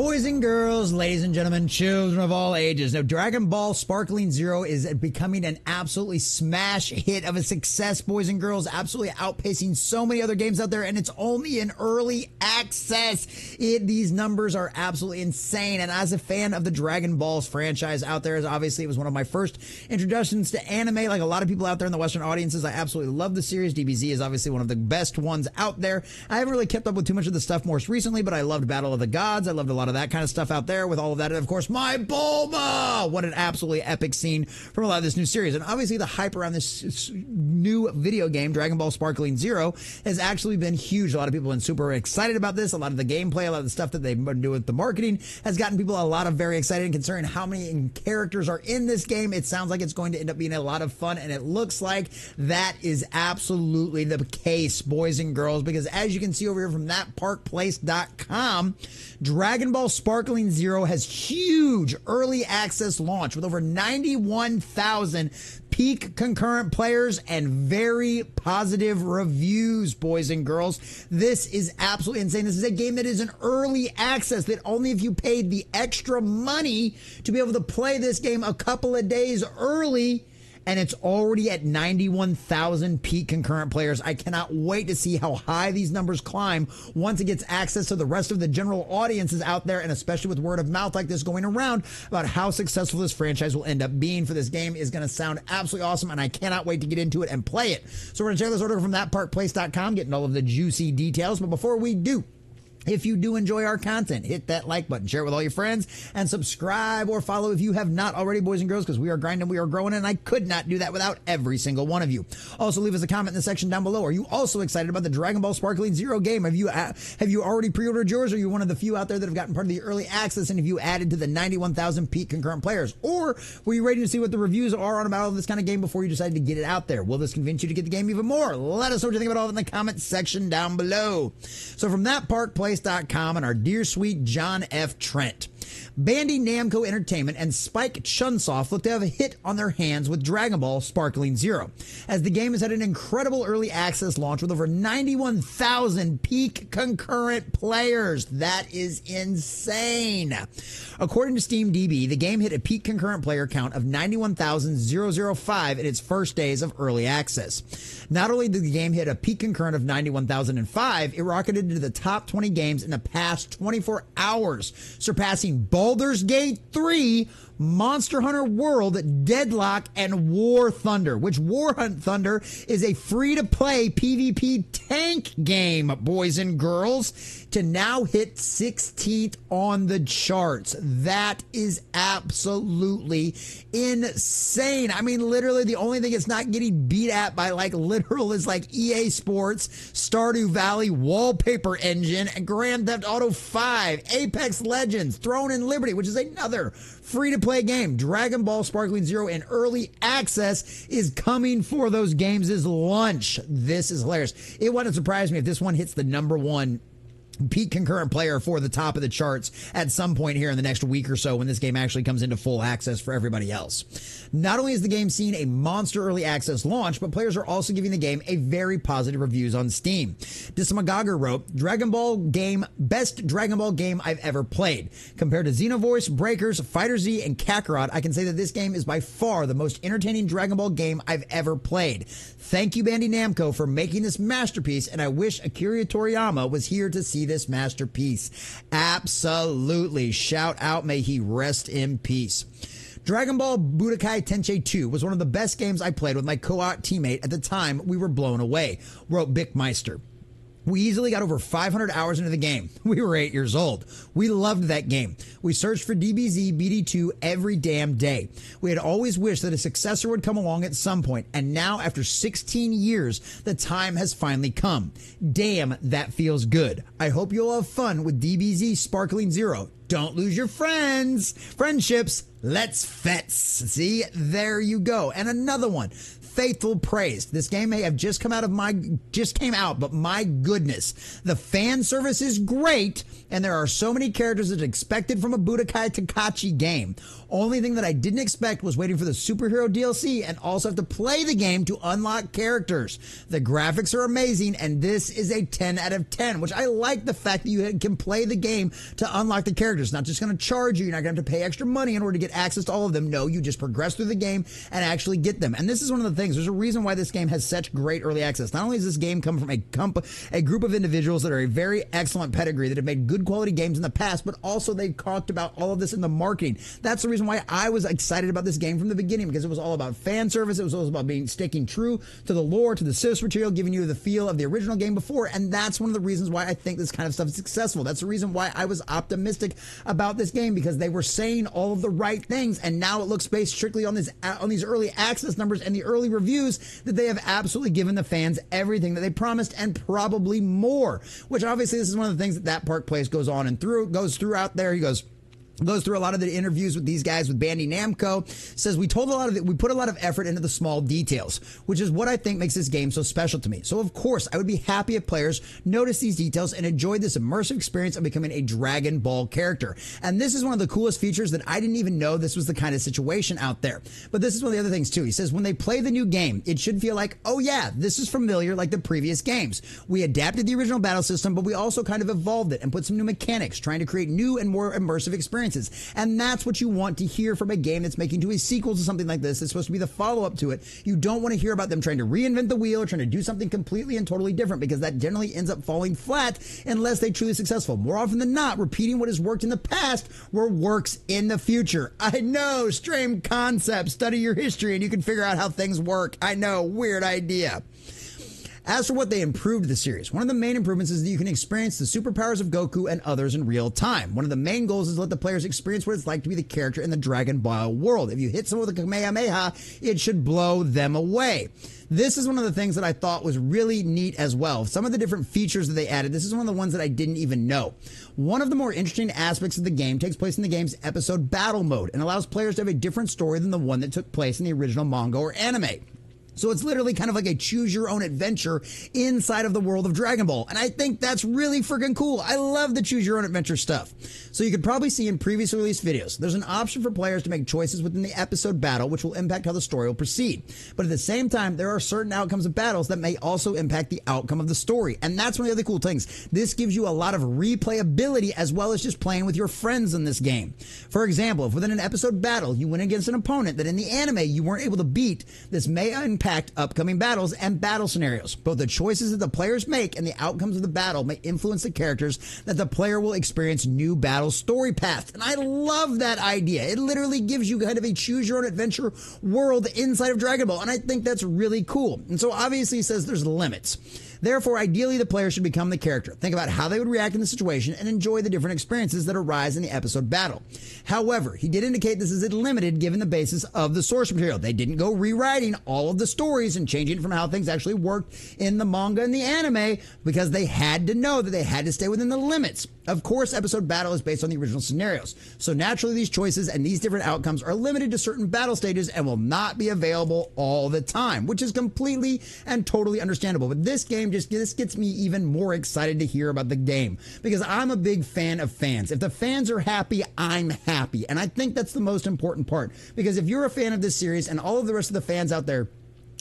Boys and girls, ladies and gentlemen, children of all ages. Now, Dragon Ball Sparkling Zero is becoming an absolutely smash hit of a success, boys and girls, absolutely outpacing so many other games out there, and it's only in early access. These numbers are absolutely insane, and as a fan of the Dragon Balls franchise out there, as obviously it was one of my first introductions to anime, like a lot of people out there in the Western audiences, I absolutely love the series. DBZ is obviously one of the best ones out there. I haven't really kept up with too much of the stuff most recently, but I loved Battle of the Gods. I loved a lot of that kind of stuff out there with all of that. And of course, my Bulma! What an absolutely epic scene from a lot of this new series. And obviously the hype around this new video game, Dragon Ball Sparkling Zero, has actually been huge. A lot of people have been super excited about this. A lot of the gameplay, a lot of the stuff that they've been doing with the marketing has gotten people a lot of very excited. And considering how many characters are in this game, it sounds like it's going to end up being a lot of fun. And it looks like that is absolutely the case, boys and girls, because as you can see over here from thatparkplace.com, Dragon Ball Sparkling Zero has huge early access launch with over 91,000 peak concurrent players and very positive reviews, boys and girls. This is absolutely insane. This is a game that is an early access that only if you paid the extra money to be able to play this game a couple of days early, and it's already at 91,000 peak concurrent players. I cannot wait to see how high these numbers climb once it gets access to the rest of the general audiences out there, and especially with word of mouth like this going around about how successful this franchise will end up being for this game is going to sound absolutely awesome, and I cannot wait to get into it and play it. So we're going to check this order from thatparkplace.com, getting all of the juicy details. But before we do, if you do enjoy our content, hit that like button, share it with all your friends, and subscribe or follow if you have not already, boys and girls, because we are grinding, we are growing, and I could not do that without every single one of you. Also, leave us a comment in the section down below. Are you also excited about the Dragon Ball Sparkling Zero game? Have you already pre-ordered yours? Are you one of the few out there that have gotten part of the early access, and have you added to the 91,000 peak concurrent players? Or were you ready to see what the reviews are on about this kind of game before you decided to get it out there? Will this convince you to get the game even more? Let us know what you think about all of it in the comment section down below. So from thatparkplace.com and our dear sweet John F. Trent, Banda Namco Entertainment and Spike Chunsoft look to have a hit on their hands with Dragon Ball Sparkling Zero, as the game has had an incredible early access launch with over 91,000 peak concurrent players. That is insane. According to SteamDB, the game hit a peak concurrent player count of 91,005 in its first days of early access. Not only did the game hit a peak concurrent of 91,005, it rocketed into the top 20 games in the past 24 hours, surpassing Baldur's Gate 3, Monster Hunter World, Deadlock, and War Thunder, which War Thunder is a free-to-play PvP tank game, boys and girls, to now hit 16th on the charts. That is absolutely insane. I mean, literally, the only thing it's not getting beat at by, like, literal is, like, EA Sports, Stardew Valley, Wallpaper Engine, and Grand Theft Auto 5, Apex Legends, Throne and Liberty, which is another free-to-play game. Dragon Ball Sparkling Zero in early access is coming for those games' lunch. This is hilarious. It wouldn't surprise me if this one hits the #1 peak concurrent player for the top of the charts at some point here in the next week or so when this game actually comes into full access for everybody else. Not only is the game seeing a monster early access launch, but players are also giving the game a very positive reviews on Steam. Dismagaga wrote, Dragon Ball game, best Dragon Ball game I've ever played. Compared to Xenoverse, Breakers, Fighter Z, and Kakarot, I can say that this game is by far the most entertaining Dragon Ball game I've ever played. Thank you, Banda Namco, for making this masterpiece, and I wish Akira Toriyama was here to see this masterpiece. Absolutely. Shout out, may he rest in peace. Dragon Ball Budokai Tenkaichi 2 was one of the best games I played with my co-op teammate at the time. We were blown away, wrote Bickmeister. We easily got over 500 hours into the game. We were 8 years old. We loved that game. We searched for DBZ BD2 every damn day. We had always wished that a successor would come along at some point, and now after 16 years, the time has finally come. Damn, that feels good. I hope you'll have fun with DBZ Sparkling Zero. Don't lose your friendships. Let's fets. See, there you go. And another one. faithful praise. This game may have just came out, but my goodness, the fan service is great, and there are so many characters that are expected from a Budokai Tenkaichi game. Only thing that I didn't expect was waiting for the superhero DLC and also have to play the game to unlock characters. The graphics are amazing, and this is a 10 out of 10, which I like the fact that you can play the game to unlock the characters. Not just going to charge you. You're not going to have to pay extra money in order to get access to all of them. No, you just progress through the game and actually get them. And this is one of the things. There's a reason why this game has such great early access. Not only does this game come from a group of individuals that are a very excellent pedigree that have made good quality games in the past, but also they've talked about all of this in the marketing. That's the reason why I was excited about this game from the beginning, because it was all about fan service. It was all about sticking true to the lore, to the source material, giving you the feel of the original game before. And that's one of the reasons why I think this kind of stuff is successful. That's the reason why I was optimistic about this game, because they were saying all of the right things. And now it looks based strictly on these early access numbers and the early reviews that they have absolutely given the fans everything that they promised and probably more, which obviously this is one of the things that Park Place goes on and goes through out there. He goes through a lot of the interviews with these guys with Banda Namco, says we put a lot of effort into the small details, which is what I think makes this game so special to me. So of course I would be happy if players noticed these details and enjoyed this immersive experience of becoming a Dragon Ball character. And this is one of the coolest features that I didn't even know this was the kind of situation out there. But this is one of the other things too. He says when they play the new game, it should feel like, oh yeah, this is familiar like the previous games. We adapted the original battle system, but we also kind of evolved it and put some new mechanics, trying to create new and more immersive experiences. And that's what you want to hear from a game that's making to a sequel to something like this. It's supposed to be the follow-up to it. You don't want to hear about them trying to reinvent the wheel or trying to do something completely and totally different, because that generally ends up falling flat unless they're truly successful. More often than not, repeating what has worked in the past works in the future. I know, strange concept. Study your history and you can figure out how things work. I know, weird idea. As for what they improved the series, one of the main improvements is that you can experience the superpowers of Goku and others in real time. One of the main goals is to let the players experience what it's like to be the character in the Dragon Ball world. If you hit someone with a Kamehameha, it should blow them away. This is one of the things that I thought was really neat as well. Some of the different features that they added, this is one of the ones that I didn't even know. One of the more interesting aspects of the game takes place in the game's episode battle mode and allows players to have a different story than the one that took place in the original manga or anime. So it's literally kind of like a choose your own adventure inside of the world of Dragon Ball. And I think that's really freaking cool. I love the choose your own adventure stuff. So you could probably see in previous release videos, there's an option for players to make choices within the episode battle, which will impact how the story will proceed. But at the same time, there are certain outcomes of battles that may also impact the outcome of the story. And that's one of the other cool things. This gives you a lot of replayability as well as just playing with your friends in this game. For example, if within an episode battle, you went against an opponent that in the anime you weren't able to beat, this may impact upcoming battles and battle scenarios. Both the choices that the players make and the outcomes of the battle may influence the characters that the player will experience new battle story paths. And I love that idea. It literally gives you kind of a choose your own adventure world inside of Dragon Ball. And I think that's really cool. And so obviously he says there's limits. Therefore, ideally, the player should become the character. Think about how they would react in the situation and enjoy the different experiences that arise in the episode battle. However, he did indicate this is limited given the basis of the source material. They didn't go rewriting all of the stories and changing from how things actually worked in the manga and the anime, because they had to know that they had to stay within the limits. Of course, episode battle is based on the original scenarios. So naturally, these choices and these different outcomes are limited to certain battle stages and will not be available all the time, which is completely and totally understandable. But this game this gets me even more excited to hear about the game, because I'm a big fan of fans. If the fans are happy, I'm happy. And I think that's the most important part, because if you're a fan of this series and all of the rest of the fans out there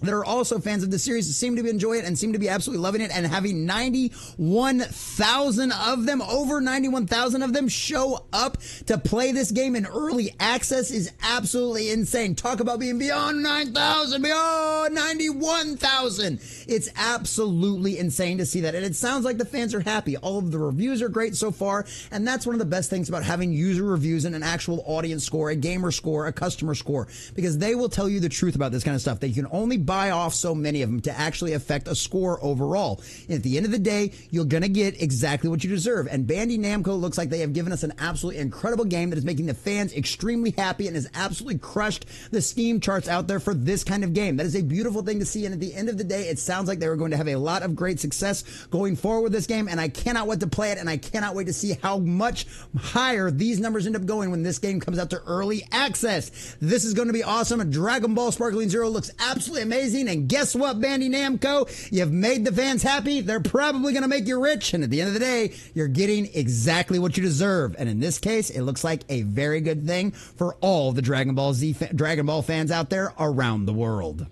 that are also fans of the series seem to be enjoying it and seem to be absolutely loving it, and having 91,000 of them, over 91,000 of them show up to play this game in early access is absolutely insane. Talk about being beyond 9,000, beyond 91,000. It's absolutely insane to see that. And it sounds like the fans are happy. All of the reviews are great so far. And that's one of the best things about having user reviews and an actual audience score, a gamer score, a customer score, because they will tell you the truth about this kind of stuff. They can only buy off so many of them to actually affect a score overall. And at the end of the day, you're going to get exactly what you deserve. And Bandai Namco looks like they have given us an absolutely incredible game that is making the fans extremely happy and has absolutely crushed the Steam charts out there for this kind of game. That is a beautiful thing to see. And at the end of the day, it sounds like they were going to have a lot of great success going forward with this game. And I cannot wait to play it. And I cannot wait to see how much higher these numbers end up going when this game comes out to early access. This is going to be awesome. Dragon Ball Sparkling Zero looks absolutely amazing. amazing. And guess what, Banda Namco? You've made the fans happy. They're probably going to make you rich. And at the end of the day, you're getting exactly what you deserve. And in this case, it looks like a very good thing for all the Dragon Ball fans out there around the world.